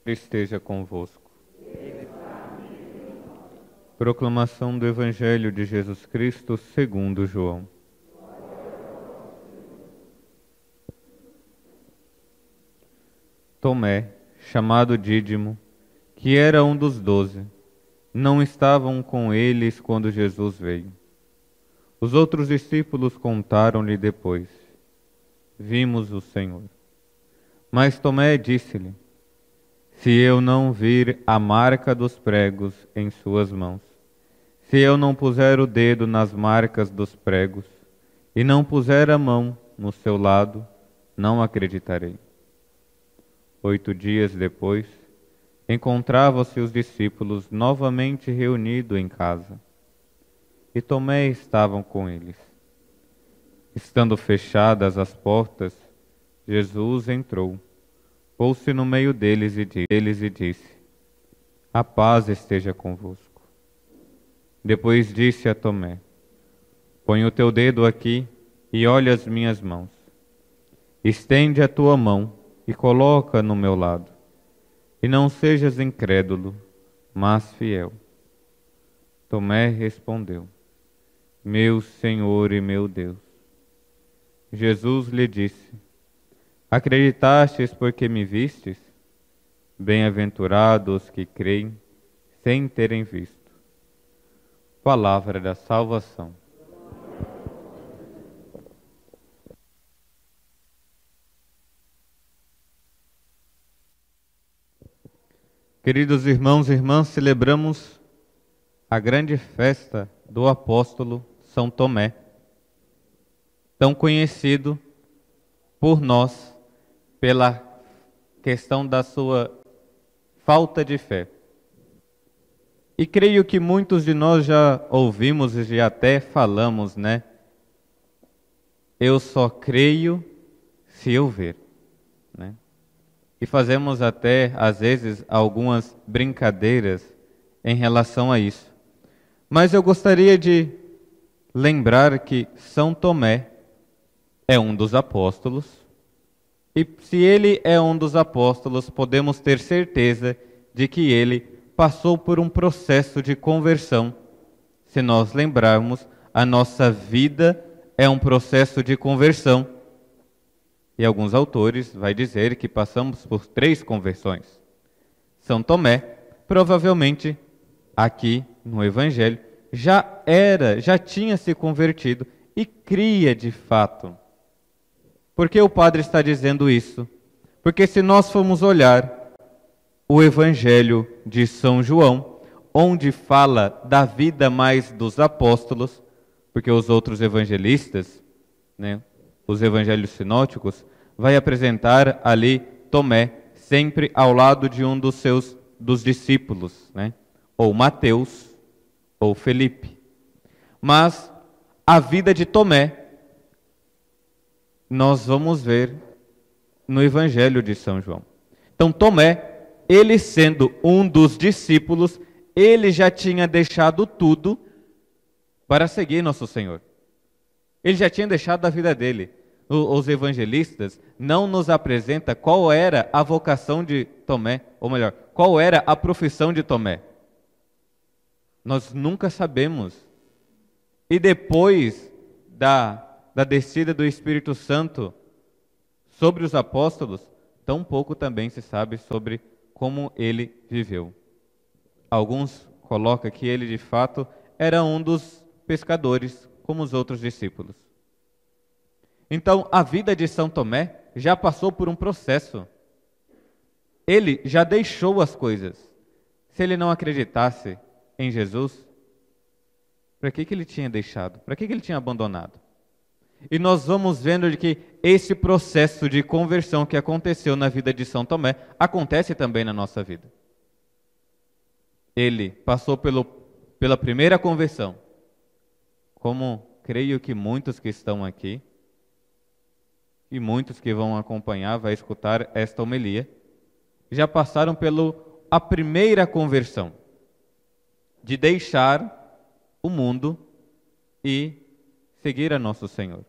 Esteja convosco. Proclamação do Evangelho de Jesus Cristo segundo João. Tomé, chamado Dídimo, que era um dos 12, não estavam com eles quando Jesus veio. Os outros discípulos contaram-lhe depois: Vimos o Senhor. Mas Tomé disse-lhe: Se eu não vir a marca dos pregos em suas mãos, se eu não puser o dedo nas marcas dos pregos, e não puser a mão no seu lado, não acreditarei. 8 dias depois, encontravam-se os discípulos novamente reunidos em casa, e Tomé estava com eles. Estando fechadas as portas, Jesus entrou, pôs-se no meio deles e disse: A paz esteja convosco. Depois disse a Tomé: Põe o teu dedo aqui e olha as minhas mãos. Estende a tua mão e coloca no meu lado. E não sejas incrédulo, mas fiel. Tomé respondeu: Meu Senhor e meu Deus. Jesus lhe disse: Acreditastes porque me vistes? Bem-aventurados os que creem sem terem visto. Palavra da salvação. Queridos irmãos e irmãs, celebramos a grande festa do apóstolo São Tomé, tão conhecido por nós pela questão da sua falta de fé. E creio que muitos de nós já ouvimos e já até falamos, né? Eu só creio se eu ver, né? E fazemos até, às vezes, algumas brincadeiras em relação a isso. Mas eu gostaria de lembrar que São Tomé é um dos apóstolos, e se ele é um dos apóstolos, podemos ter certeza de que ele passou por um processo de conversão. Se nós lembrarmos, a nossa vida é um processo de conversão. E alguns autores vão dizer que passamos por 3 conversões. São Tomé, provavelmente, aqui no Evangelho, já tinha se convertido e cria de fato. Por que o padre está dizendo isso? Porque se nós formos olhar o Evangelho de São João, onde fala da vida mais dos apóstolos, porque os outros evangelistas, né, os evangelhos sinóticos, vai apresentar ali Tomé sempre ao lado de um dos discípulos, né? Ou Mateus, ou Felipe. Mas a vida de Tomé, nós vamos ver no Evangelho de São João. Então Tomé, ele sendo um dos discípulos, ele já tinha deixado tudo para seguir nosso Senhor. Ele já tinha deixado a vida dele. Os evangelistas não nos apresentam qual era a vocação de Tomé, ou melhor, qual era a profissão de Tomé. Nós nunca sabemos. E depois da descida do Espírito Santo sobre os apóstolos, tão pouco também se sabe sobre como ele viveu. Alguns colocam que ele de fato era um dos pescadores, como os outros discípulos. Então, a vida de São Tomé já passou por um processo. Ele já deixou as coisas. Se ele não acreditasse em Jesus, para que ele tinha deixado? Para que ele tinha abandonado? E nós vamos vendo de que esse processo de conversão que aconteceu na vida de São Tomé acontece também na nossa vida. Ele passou pela primeira conversão, como creio que muitos que estão aqui, e muitos que vão acompanhar, vai escutar esta homilia, já passaram pela primeira conversão, de deixar o mundo e seguir a nosso Senhor.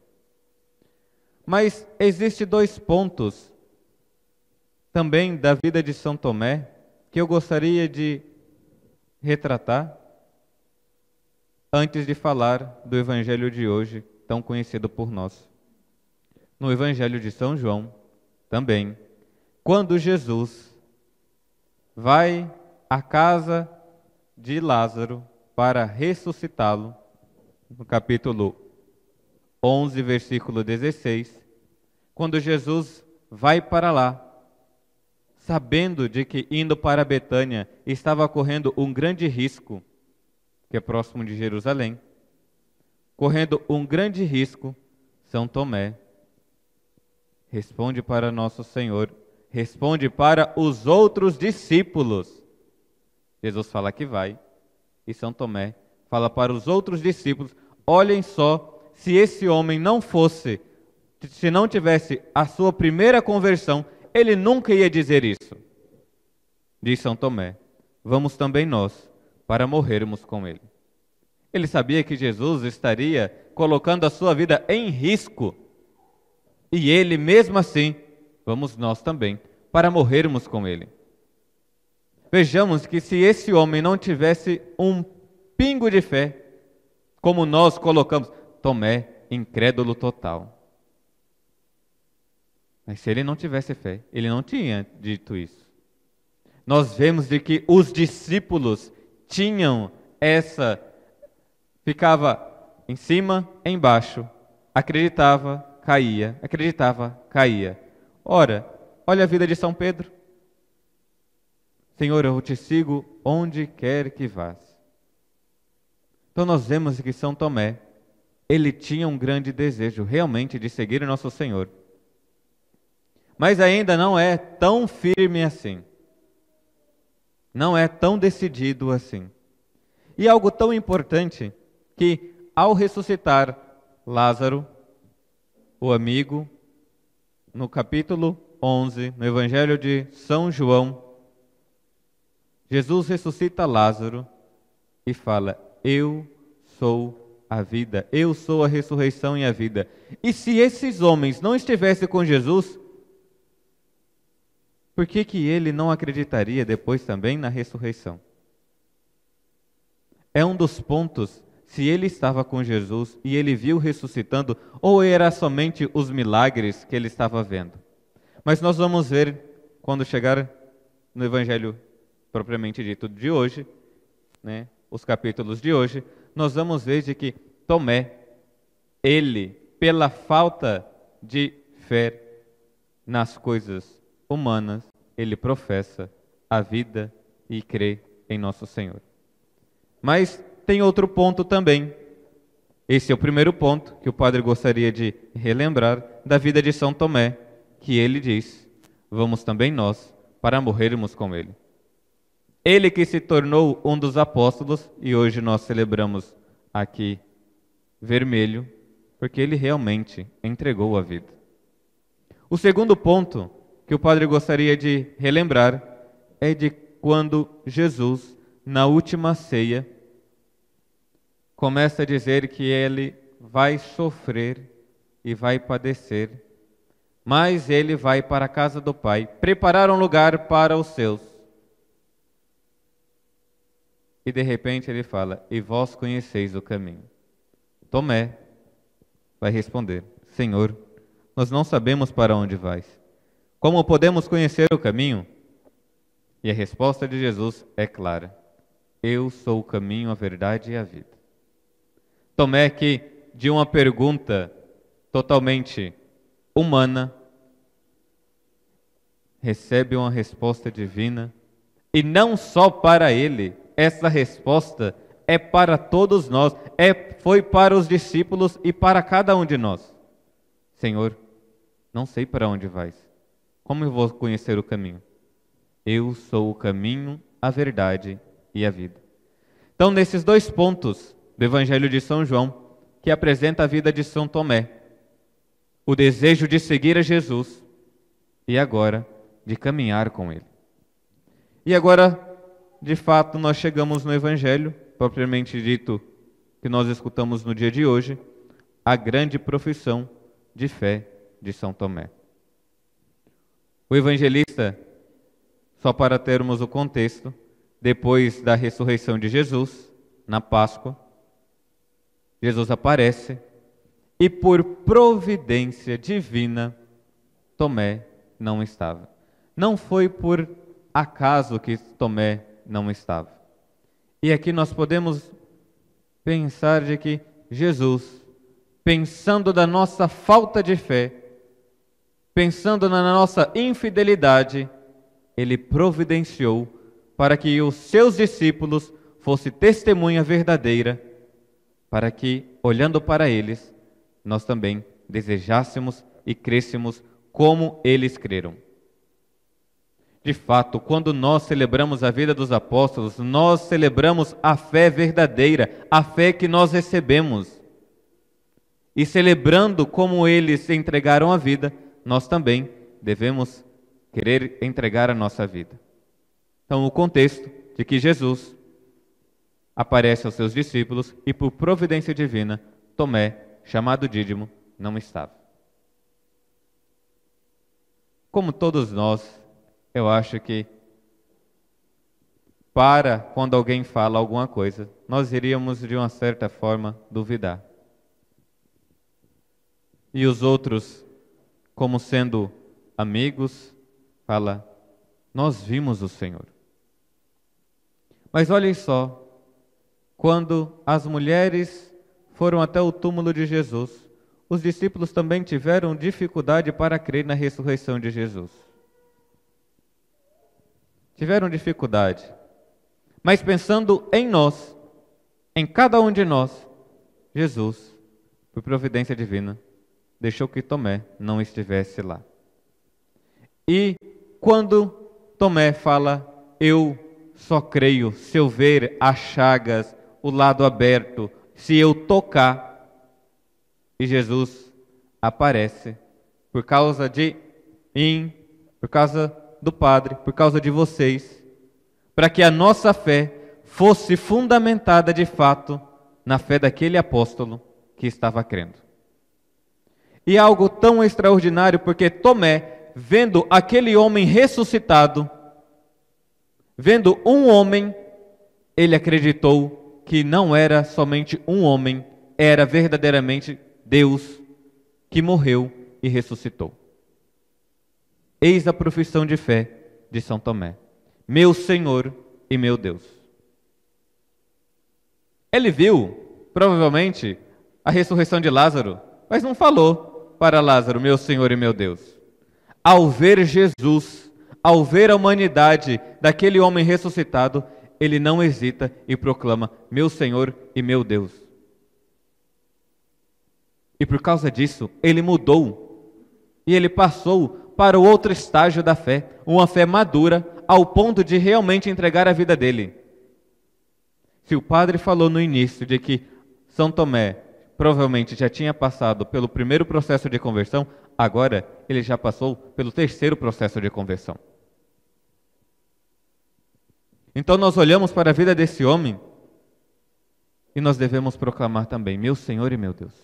Mas existem dois pontos também da vida de São Tomé que eu gostaria de retratar antes de falar do Evangelho de hoje, tão conhecido por nós. No Evangelho de São João, também, quando Jesus vai à casa de Lázaro para ressuscitá-lo, no capítulo 11, versículo 16, quando Jesus vai para lá, sabendo de que indo para Betânia estava correndo um grande risco, que é próximo de Jerusalém, correndo um grande risco, São Tomé responde para nosso Senhor, responde para os outros discípulos. Jesus fala que vai, e São Tomé fala para os outros discípulos, olhem só, se esse homem não fosse, se não tivesse a sua primeira conversão, ele nunca ia dizer isso. Diz São Tomé, vamos também nós, para morrermos com ele. Ele sabia que Jesus estaria colocando a sua vida em risco. E ele, mesmo assim, vamos nós também, para morrermos com ele. Vejamos que se esse homem não tivesse um pingo de fé, como nós colocamos, Tomé, incrédulo total. Mas se ele não tivesse fé, ele não tinha dito isso. Nós vemos de que os discípulos tinham ficava em cima, embaixo, acreditava, caía, acreditava, caía. Ora, olha a vida de São Pedro. Senhor, eu te sigo onde quer que vás. Então nós vemos que São Tomé, ele tinha um grande desejo realmente de seguir o nosso Senhor. Mas ainda não é tão firme assim. Não é tão decidido assim. E algo tão importante que ao ressuscitar Lázaro, o amigo, no capítulo 11, no Evangelho de São João, Jesus ressuscita Lázaro e fala, eu sou a vida, eu sou a ressurreição e a vida. E se esses homens não estivessem com Jesus, por que ele não acreditaria depois também na ressurreição? É um dos pontos, se ele estava com Jesus e ele viu ressuscitando, ou era somente os milagres que ele estava vendo. Mas nós vamos ver, quando chegar no Evangelho propriamente dito de hoje, né, os capítulos de hoje, nós vamos ver de que Tomé, ele, pela falta de fé nas coisas humanas, ele professa a vida e crê em nosso Senhor. Mas tem outro ponto também. Esse é o primeiro ponto que o padre gostaria de relembrar da vida de São Tomé, que ele diz, vamos também nós para morrermos com ele. Ele que se tornou um dos apóstolos, e hoje nós celebramos aqui vermelho, porque ele realmente entregou a vida. O segundo ponto que o padre gostaria de relembrar é de quando Jesus, na última ceia, começa a dizer que ele vai sofrer e vai padecer, mas ele vai para a casa do Pai, preparar um lugar para os seus. E de repente ele fala, e vós conheceis o caminho. Tomé vai responder, Senhor, nós não sabemos para onde vais. Como podemos conhecer o caminho? E a resposta de Jesus é clara, eu sou o caminho, a verdade e a vida. Tomé que, de uma pergunta totalmente humana, recebe uma resposta divina, e não só para ele, essa resposta é para todos nós, foi para os discípulos e para cada um de nós. Senhor, não sei para onde vais, como eu vou conhecer o caminho? Eu sou o caminho, a verdade e a vida. Então, nesses dois pontos do Evangelho de São João, que apresenta a vida de São Tomé, o desejo de seguir a Jesus e agora de caminhar com ele. E agora, de fato, nós chegamos no Evangelho, propriamente dito, que nós escutamos no dia de hoje, a grande profissão de fé de São Tomé. O evangelista, só para termos o contexto, depois da ressurreição de Jesus, na Páscoa, Jesus aparece e por providência divina, Tomé não estava. Não foi por acaso que Tomé não estava. E aqui nós podemos pensar de que Jesus, pensando da nossa falta de fé, pensando na nossa infidelidade, ele providenciou para que os seus discípulos fossem testemunha verdadeira, para que, olhando para eles, nós também desejássemos e crêssemos como eles creram. De fato, quando nós celebramos a vida dos apóstolos, nós celebramos a fé verdadeira, a fé que nós recebemos. E celebrando como eles entregaram a vida, nós também devemos querer entregar a nossa vida. Então, o contexto de que Jesus aparece aos seus discípulos e, por providência divina, Tomé, chamado Dídimo, não estava. Como todos nós, eu acho que quando alguém fala alguma coisa, nós iríamos de uma certa forma duvidar. E os outros, como sendo amigos, fala: nós vimos o Senhor. Mas olhem só, quando as mulheres foram até o túmulo de Jesus, os discípulos também tiveram dificuldade para crer na ressurreição de Jesus. Tiveram dificuldade. Mas pensando em nós, em cada um de nós, Jesus, por providência divina, deixou que Tomé não estivesse lá. E quando Tomé fala: eu só creio se eu ver as chagas, o lado aberto, se eu tocar, e Jesus aparece por causa de mim, por causa do Padre, por causa de vocês, para que a nossa fé fosse fundamentada de fato na fé daquele apóstolo que estava crendo. E algo tão extraordinário, porque Tomé, vendo aquele homem ressuscitado, vendo um homem, ele acreditou que não era somente um homem, era verdadeiramente Deus que morreu e ressuscitou. Eis a profissão de fé de São Tomé: meu Senhor e meu Deus. Ele viu, provavelmente, a ressurreição de Lázaro, mas não falou para Lázaro: meu Senhor e meu Deus. Ao ver Jesus, ao ver a humanidade daquele homem ressuscitado, ele não hesita e proclama: meu Senhor e meu Deus. E por causa disso, ele mudou e ele passou para o outro estágio da fé, uma fé madura, ao ponto de realmente entregar a vida dele. Se o padre falou no início de que São Tomé provavelmente já tinha passado pelo primeiro processo de conversão, agora ele já passou pelo terceiro processo de conversão. Então nós olhamos para a vida desse homem e nós devemos proclamar também: meu Senhor e meu Deus.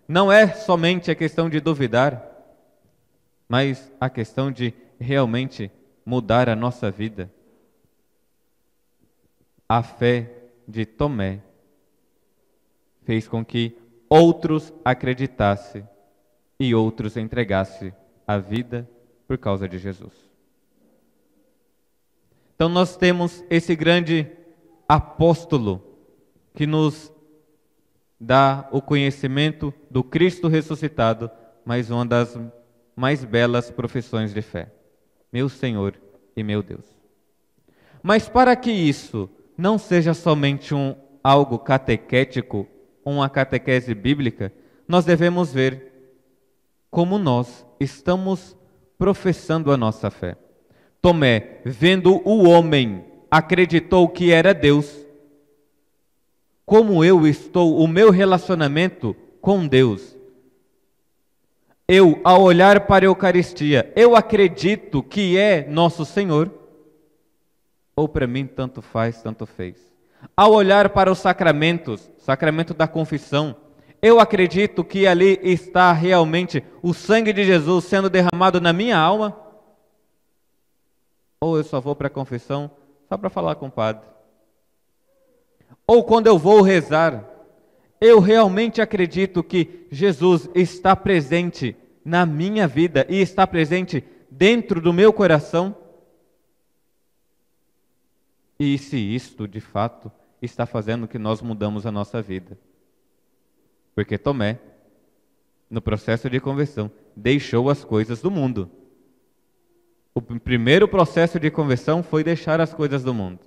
Não é somente a questão de duvidar, mas a questão de realmente mudar a nossa vida. A fé de Tomé fez com que outros acreditassem e outros entregassem a vida por causa de Jesus. Então nós temos esse grande apóstolo que nos dá o conhecimento do Cristo ressuscitado, mas uma das mais belas profissões de fé: meu Senhor e meu Deus. Mas para que isso não seja somente algo catequético, uma catequese bíblica, nós devemos ver como nós estamos professando a nossa fé. Tomé, vendo o homem, acreditou que era Deus. Como eu estou, o meu relacionamento com Deus? Eu, ao olhar para a Eucaristia, eu acredito que é nosso Senhor? Ou para mim tanto faz, tanto fez? Ao olhar para os sacramentos, sacramento da confissão, eu acredito que ali está realmente o sangue de Jesus sendo derramado na minha alma? Ou eu só vou para a confissão só para falar com o padre? Ou quando eu vou rezar, eu realmente acredito que Jesus está presente na minha vida e está presente dentro do meu coração? E se isto, de fato, está fazendo que nós mudamos a nossa vida? Porque Tomé, no processo de conversão, deixou as coisas do mundo. O primeiro processo de conversão foi deixar as coisas do mundo.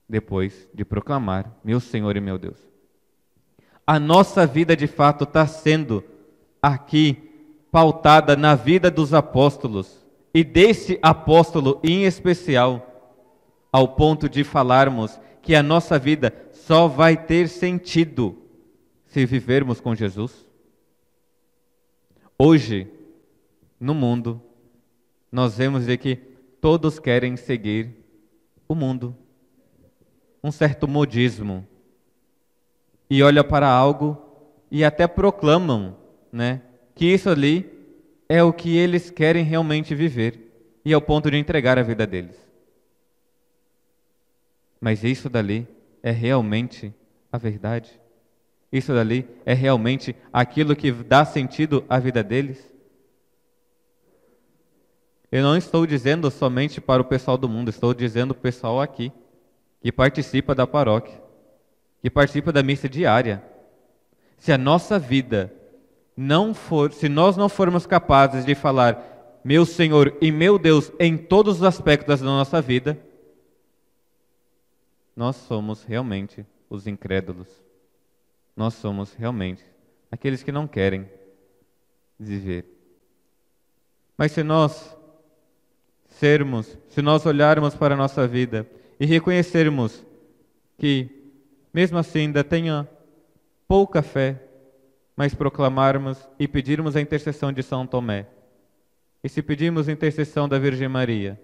Depois de proclamar, meu Senhor e meu Deus. A nossa vida, de fato, está sendo aqui pautada na vida dos apóstolos. E desse apóstolo em especial, ao ponto de falarmos que a nossa vida só vai ter sentido se vivermos com Jesus. Hoje, no mundo, nós vemos de que todos querem seguir o mundo. Um certo modismo. E olha para algo e até proclamam, né, que isso ali é o que eles querem realmente viver. E ao ponto de entregar a vida deles. Mas isso dali é realmente a verdade? Isso dali é realmente aquilo que dá sentido à vida deles? Eu não estou dizendo somente para o pessoal do mundo, estou dizendo para o pessoal aqui, que participa da paróquia, que participa da missa diária. Se a nossa vida não for, se nós não formos capazes de falar meu Senhor e meu Deus em todos os aspectos da nossa vida, nós somos realmente os incrédulos. Nós somos realmente aqueles que não querem viver. Mas se nós olharmos para a nossa vida e reconhecermos que, mesmo assim, ainda tenha pouca fé, mas proclamarmos e pedirmos a intercessão de São Tomé, e se pedirmos a intercessão da Virgem Maria,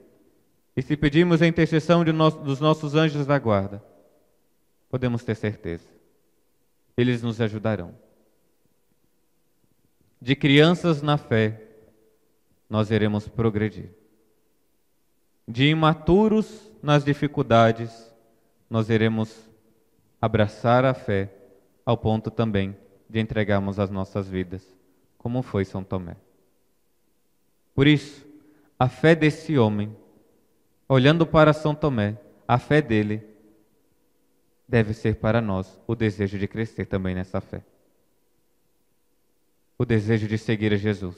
e se pedimos a intercessão dos nossos anjos da guarda, podemos ter certeza, eles nos ajudarão. De crianças na fé, nós iremos progredir. De imaturos nas dificuldades, nós iremos abraçar a fé ao ponto também de entregarmos as nossas vidas, como foi São Tomé. Por isso, a fé desse homem, olhando para São Tomé, a fé dele deve ser para nós o desejo de crescer também nessa fé. O desejo de seguir a Jesus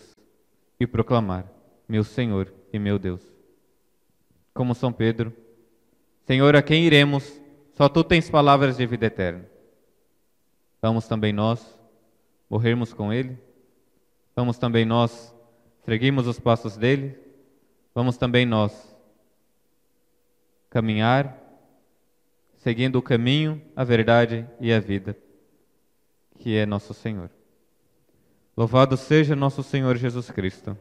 e proclamar, meu Senhor e meu Deus. Como São Pedro, Senhor, a quem iremos? Só Tu tens palavras de vida eterna. Vamos também nós morrermos com Ele? Vamos também nós seguirmos os passos dele? Vamos também nós caminhar, seguindo o caminho, a verdade e a vida, que é nosso Senhor. Louvado seja nosso Senhor Jesus Cristo.